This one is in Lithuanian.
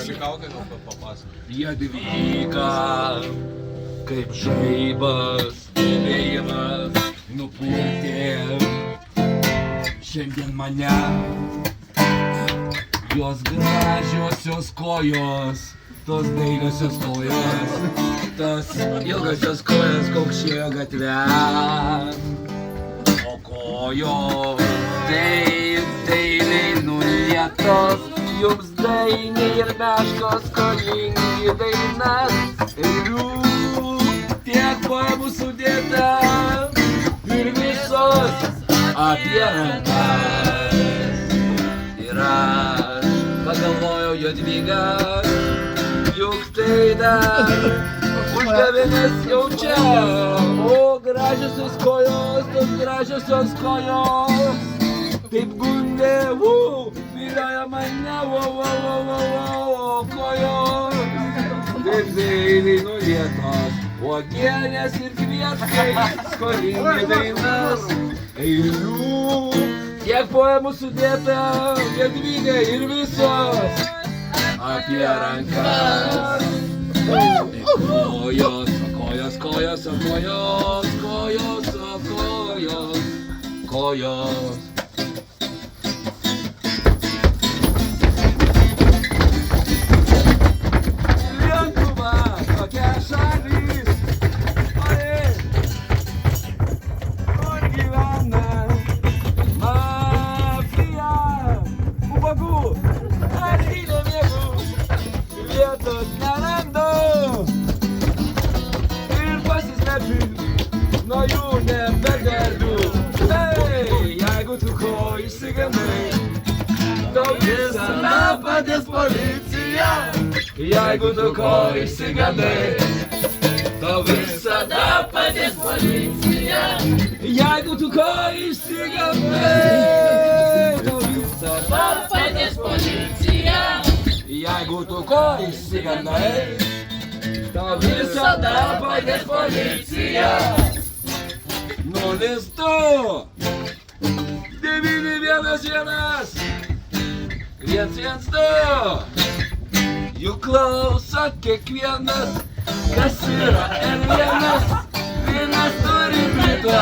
Gali kaukę gal papasakoti. Jadvyga, kaip žaibas, vėjimas nupurtė šiandien mane. Jos gražiosios kojos, tos dailiosios kojos, tos ilgosios kojos kaukšėjo gatve. O kojos taip dailiai nulietos, jums dainiai ir meškos skolingi dainas. Ir jų tiek poemų sudėta ir visos apie rankas. Ir aš pagalvojau, Jadvyga, juk tai dar užgavėnės jau čia. O gražiosios kojos, tos gražiosios kojos, taip gundė, vilioja mane, kojos, taip dailiai nulietos, uogienės ir kvietkai, skolingi dainas. Eilių, tiek poemų sudėta, Jadvyga ir visos apie rankas. Kojos, kojos, kojos, kojos, kojos, kojos, kojos. Lietuva, tokia šalis, kur gyvena mafija, ubagų, ar įdėmėgų, vietos nerandu ir pasislepiu, nuo jų nebegerbiu. Hei, jeigu tu ko išsigandai, tau visada padės policija. Jeigu tu ko išsigandai, tau visada padės policija. Jeigu tu ko išsigandai, tau visada padės policija. Jeigu tu ko išsigandai, tau visada padės policija. 02 911 112. Juk klauso kiekvienas, kas yra N1. Vienas turi mitą,